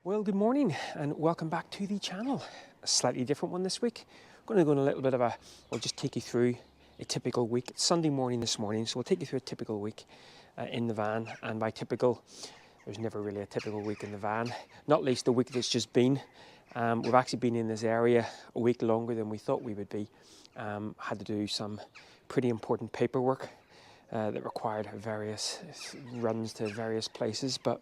Well, good morning and welcome back to the channel. A slightly different one this week. I'm going to go on a little bit of we'll just take you through a typical week. It's Sunday morning this morning, so we'll take you through a typical week in the van. And by typical, there's never really a typical week in the van, not least the week that's just been. We've actually been in this area a week longer than we thought we would be. Had to do some pretty important paperwork that required various runs to various places, but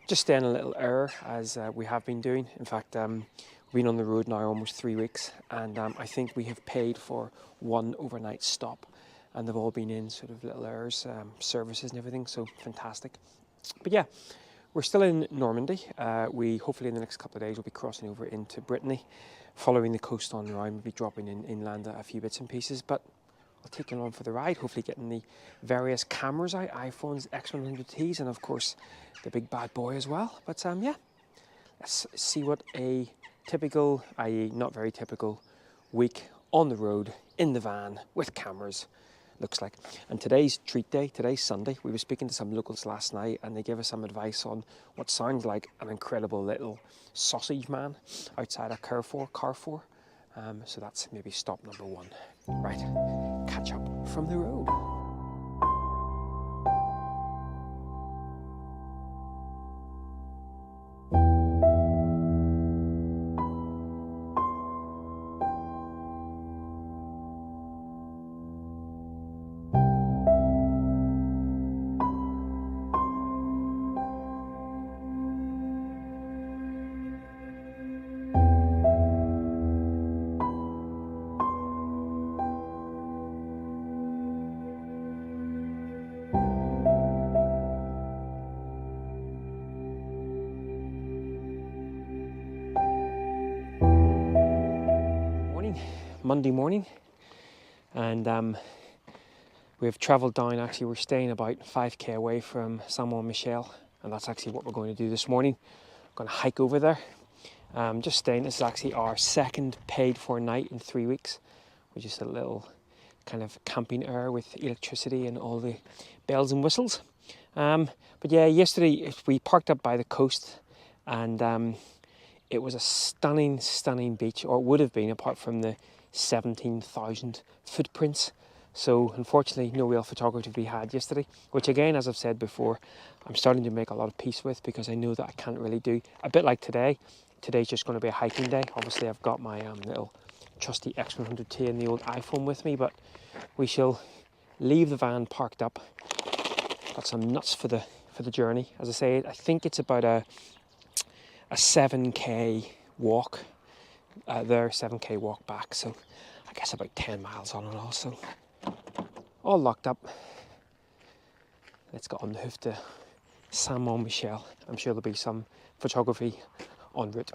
just staying a little earlier as we have been doing. In fact, we've been on the road now almost 3 weeks, and I think we have paid for one overnight stop, and they've all been in sort of little errors, services and everything, so fantastic. But yeah, we're still in Normandy. We hopefully in the next couple of days will be crossing over into Brittany, following the coast on around. We'll be dropping in inland a few bits and pieces, but I'll take you along for the ride, hopefully getting the various cameras out, iPhones, X100Ts, and of course the big bad boy as well. But yeah, let's see what a typical, i.e. not very typical, week on the road, in the van, with cameras looks like. And today's treat day, today's Sunday. We were speaking to some locals last night and they gave us some advice on what sounds like an incredible little sausage man outside of Carrefour. So that's maybe stop number one. Right, catch up from the road. Monday morning, and we've travelled down. Actually, we're staying about 5k away from Saint-Michel, and that's actually what we're going to do this morning. We're going to hike over there. Just staying. This is actually our second paid for night in 3 weeks. We're just a little kind of camping area with electricity and all the bells and whistles. But yeah, yesterday we parked up by the coast, and it was a stunning beach, or it would have been, apart from the 17,000 footprints. So unfortunately no real photography to be had yesterday, which again, as I've said before, I'm starting to make a lot of peace with, because I know that I can't really do a bit like today. Today's just going to be a hiking day. Obviously I've got my little trusty X100T and the old iPhone with me, but we shall leave the van parked up. Got some nuts for the journey. As I say, I think it's about a 7k walk there, 7k walk back, so I guess about 10 miles on and all. So all locked up. Let's get on the hoof to Saint-Michel. I'm sure there'll be some photography en route.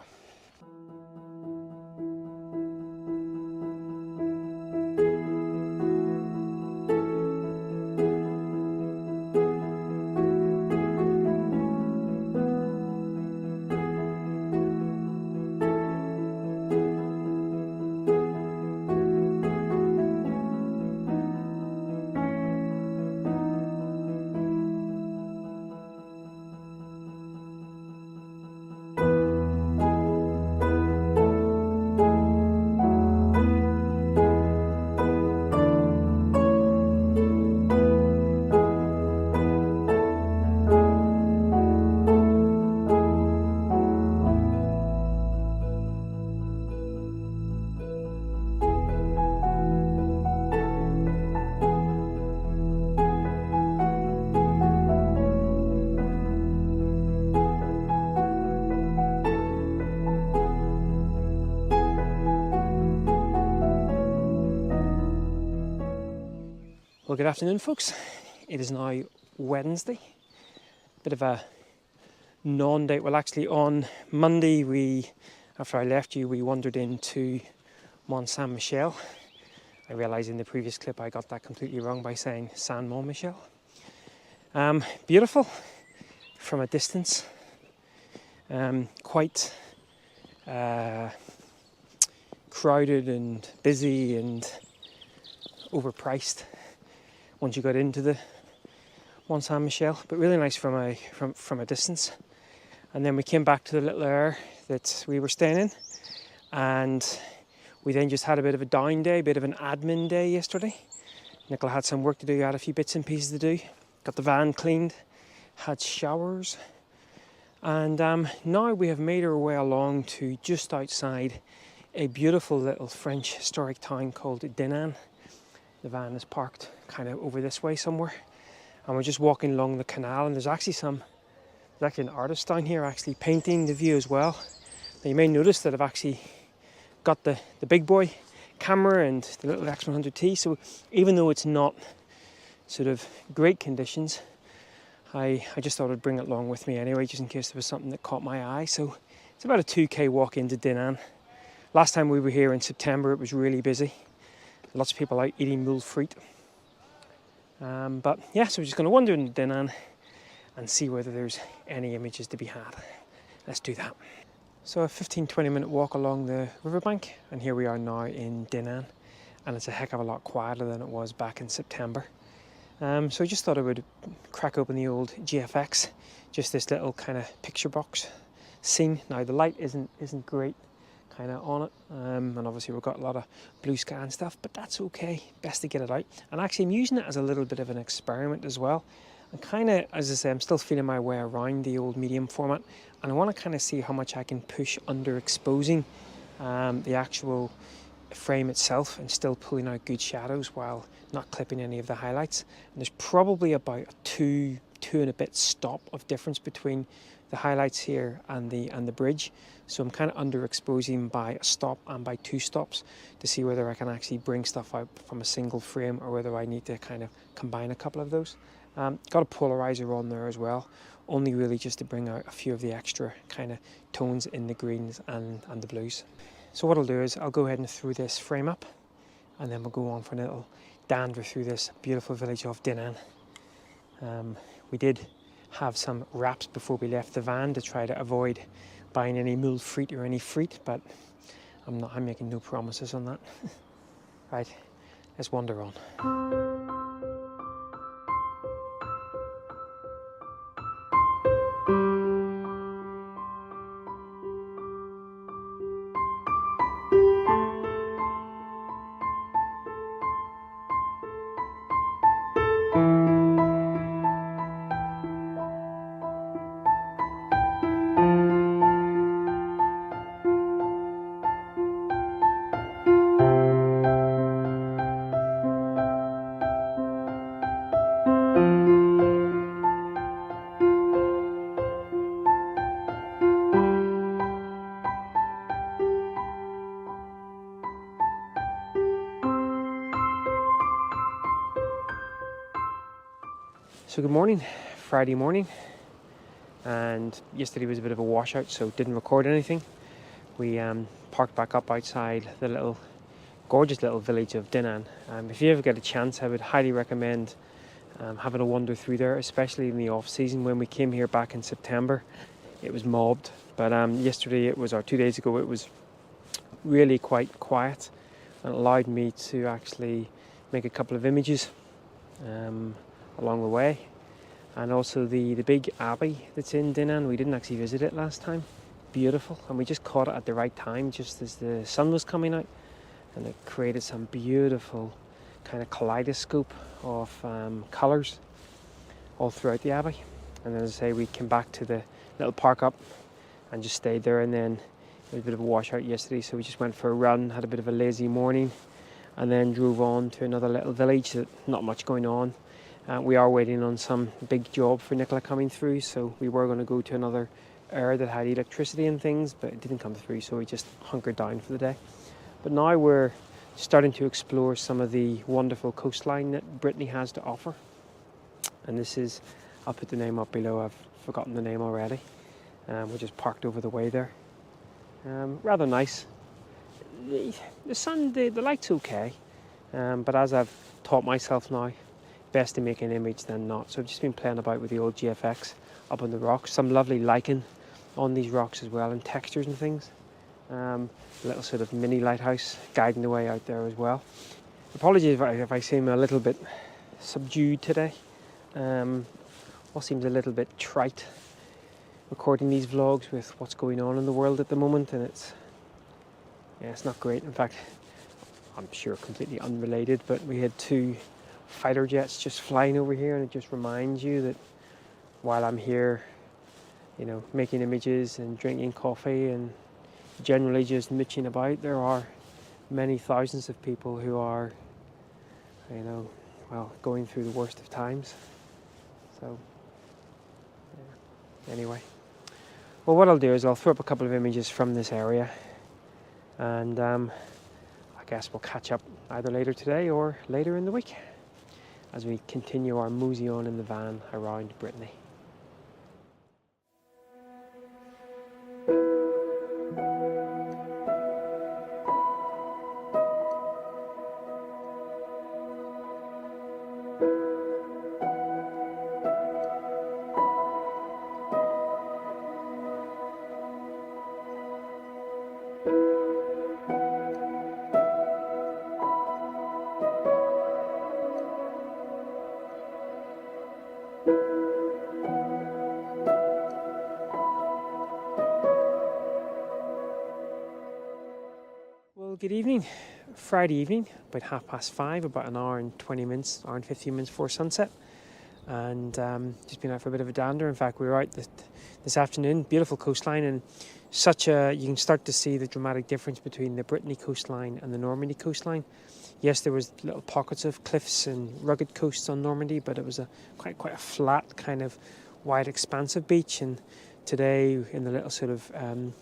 Well, good afternoon, folks. It is now Wednesday. Bit of a non-day. Well, actually, on Monday, after I left you, we wandered into Mont Saint-Michel. I realised in the previous clip I got that completely wrong by saying Saint-Michel. Beautiful from a distance. Quite crowded and busy and overpriced once you got into the Mont Saint-Michel, but really nice from a distance. And then we came back to the little area that we were staying in, and we then just had a bit of a down day, a bit of an admin day yesterday. Nicola had some work to do, had a few bits and pieces to do, got the van cleaned, had showers, and now we have made our way along to just outside a beautiful little French historic town called Dinan. The van is parked kind of over this way somewhere, and we're just walking along the canal, and there's actually an artist down here actually painting the view as well. Now you may notice that I've actually got the big boy camera and the little X100T, so even though it's not sort of great conditions, I just thought I'd bring it along with me anyway, just in case there was something that caught my eye. So it's about a 2k walk into Dinan. Last time we were here in September, it was really busy. Lots of people out eating mule fruit. But yeah, so we're just going to wander into Dinan and see whether there's any images to be had. Let's do that. So a 15-20 minute walk along the riverbank, and here we are now in Dinan, and it's a heck of a lot quieter than it was back in September. So I just thought I would crack open the old GFX, just this little kind of picture box scene. Now the light isn't great kind of on it, and obviously we've got a lot of blue sky and stuff, but that's okay, best to get it out. And actually I'm using it as a little bit of an experiment as well. And kind of, as I say, I'm still feeling my way around the old medium format, and I want to kind of see how much I can push under exposing the actual frame itself and still pulling out good shadows while not clipping any of the highlights. And there's probably about a two and a bit stop of difference between the highlights here and the bridge, so I'm kind of underexposing by a stop and by 2 stops to see whether I can actually bring stuff out from a single frame or whether I need to kind of combine a couple of those. Got a polarizer on there as well, only really just to bring out a few of the extra kind of tones in the greens and the blues. So what I'll do is I'll go ahead and throw this frame up, and then we'll go on for a little dander through this beautiful village of Dinan. We did have some wraps before we left the van to try to avoid buying any mule fruit or any fruit, but I'm making no promises on that. Right, let's wander on. So good morning, Friday morning, and yesterday was a bit of a washout, so didn't record anything. We parked back up outside the gorgeous little village of Dinan. If you ever get a chance, I would highly recommend having a wander through there, especially in the off season. When we came here back in September, it was mobbed, but yesterday or 2 days ago, it was really quite quiet, and it allowed me to actually make a couple of images along the way. And also the big abbey that's in Dinan, we didn't actually visit it last time. Beautiful, and we just caught it at the right time, just as the sun was coming out, and it created some beautiful kind of kaleidoscope of colours all throughout the abbey. And as I say, we came back to the little park up and just stayed there, and then there was a bit of a washout yesterday, so we just went for a run, had a bit of a lazy morning, and then drove on to another little village that not much going on. We are waiting on some big job for Nicola coming through, so we were going to go to another area that had electricity and things, but it didn't come through, so we just hunkered down for the day. But now we're starting to explore some of the wonderful coastline that Brittany has to offer. And this is, I'll put the name up below, I've forgotten the name already. We're just parked over the way there. Rather nice. The sun, the light's okay, but as I've taught myself now, best to make an image than not. So I've just been playing about with the old GFX up on the rocks. Some lovely lichen on these rocks as well, and textures and things. A little sort of mini lighthouse guiding the way out there as well. Apologies if I seem a little bit subdued today. All seems a little bit trite. recording these vlogs with what's going on in the world at the moment, and it's not great. In fact, I'm sure completely unrelated, but we had 2 fighter jets just flying over here, and it just reminds you that while I'm here, you know, making images and drinking coffee and generally just mitching about, there are many thousands of people who are, you know, well, going through the worst of times. So, yeah. Anyway, well, what I'll do is I'll throw up a couple of images from this area, and I guess we'll catch up either later today or later in the week as we continue our mosey on in the van around Brittany. Well, good evening. Friday evening, about 5:30, about an hour and 20 minutes, hour and 15 minutes before sunset. And just been out for a bit of a dander. In fact, we were out this afternoon, beautiful coastline, and you can start to see the dramatic difference between the Brittany coastline and the Normandy coastline. Yes, there was little pockets of cliffs and rugged coasts on Normandy, but it was quite a flat, kind of wide, expansive beach. And today, in the little sort of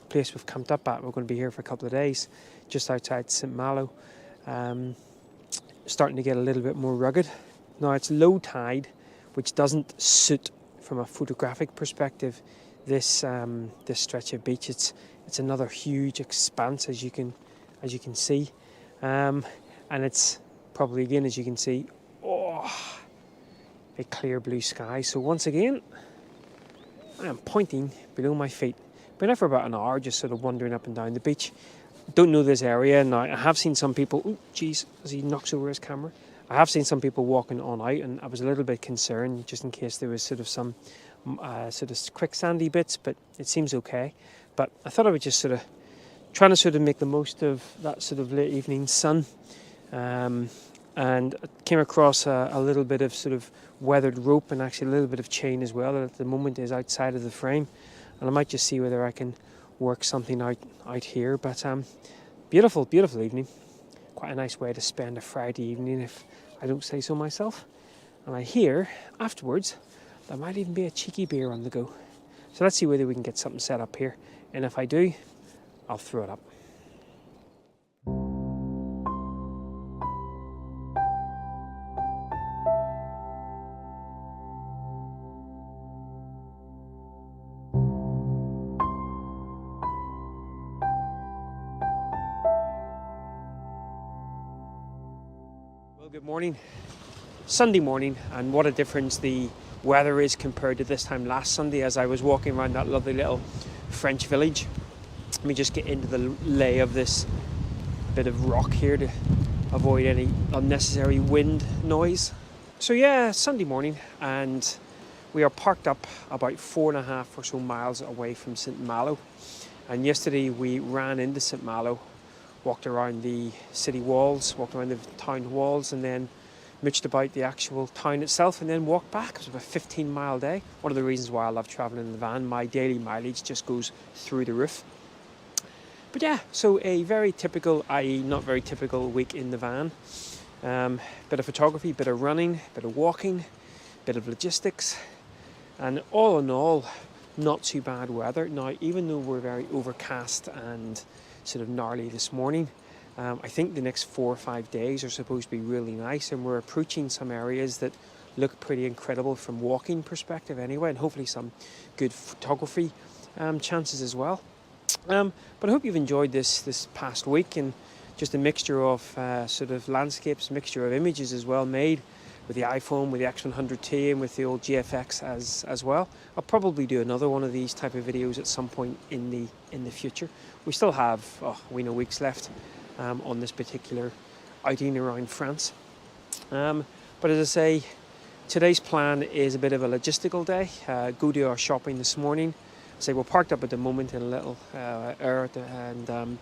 place we've camped up at, we're going to be here for a couple of days, just outside St Malo, starting to get a little bit more rugged. Now it's low tide, which doesn't suit from a photographic perspective this stretch of beach. It's another huge expanse, as you can see, and it's probably, again, as you can see, a clear blue sky. So once again, I am pointing below my feet. Been out for about an hour, just sort of wandering up and down the beach. Don't know this area. Now, I have seen some people, oh geez, as he knocks over his camera, I have seen some people walking on out, and I was a little bit concerned just in case there was sort of some sort of quicksandy bits, but it seems okay. But I thought I would just sort of trying to sort of make the most of that sort of late evening sun, and I came across a little bit of sort of weathered rope, and actually a little bit of chain as well that at the moment is outside of the frame, and I might just see whether I can work something out here. But beautiful evening, quite a nice way to spend a Friday evening, if I don't say so myself. And I hear afterwards there might even be a cheeky beer on the go, so let's see whether we can get something set up here, and if I do, I'll throw it up. Good morning. Sunday morning, and what a difference the weather is compared to this time last Sunday as I was walking around that lovely little French village. Let me just get into the lay of this bit of rock here to avoid any unnecessary wind noise. So yeah, Sunday morning, and we are parked up about 4.5 or so miles away from St Malo. And yesterday we ran into St Malo, walked around the city walls, walked around the town walls, and then mitched about the actual town itself, and then walked back. It was about a 15-mile day. One of the reasons why I love travelling in the van, my daily mileage just goes through the roof. But yeah, so a very typical, i.e. not very typical week in the van. Bit of photography, bit of running, bit of walking, bit of logistics, and all in all, not too bad weather. Now, even though we're very overcast and sort of gnarly this morning, I think the next 4 or 5 days are supposed to be really nice, and we're approaching some areas that look pretty incredible from walking perspective anyway, and hopefully some good photography chances as well. But I hope you've enjoyed this past week, and just a mixture of sort of landscapes, mixture of images as well, made with the iPhone, with the X100T, and with the old GFX as well. I'll probably do another one of these type of videos at some point in the future. We still have weeks left on this particular outing around France. But as I say, today's plan is a bit of a logistical day. Go do our shopping this morning, So we're parked up at the moment in a little area and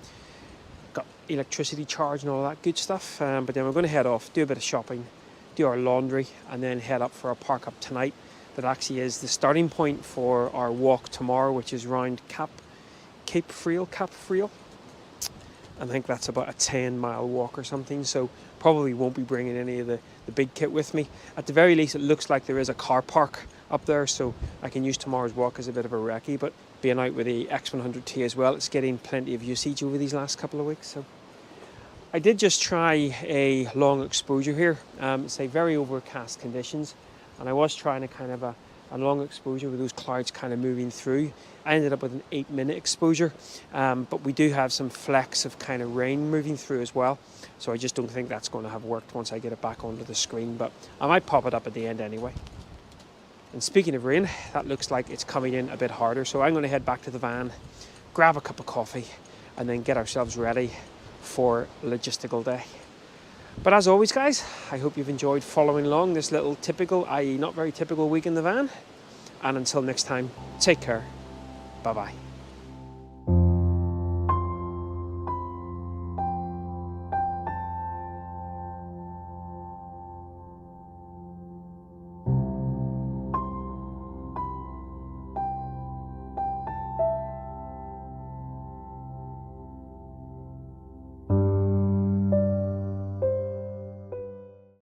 got electricity charge and all that good stuff. But then we're going to head off, do a bit of shopping, do our laundry, and then head up for a park up tonight. That actually is the starting point for our walk tomorrow, which is round Cape Friel. I think that's about a 10-mile walk or something, so probably won't be bringing any of the big kit with me. At the very least, it looks like there is a car park up there, so I can use tomorrow's walk as a bit of a recce. But being out with the X100T as well, it's getting plenty of usage over these last couple of weeks. So I did just try a long exposure here. It's a very overcast conditions, and I was trying a kind of a long exposure with those clouds kind of moving through. I ended up with an 8-minute exposure, but we do have some flecks of kind of rain moving through as well. So I just don't think that's going to have worked once I get it back onto the screen, but I might pop it up at the end anyway. And speaking of rain, that looks like it's coming in a bit harder. So I'm going to head back to the van, grab a cup of coffee, and then get ourselves ready for logistical day. But as always, guys, I hope you've enjoyed following along this little typical, i.e. not very typical week in the van. And until next time, take care. Bye-bye.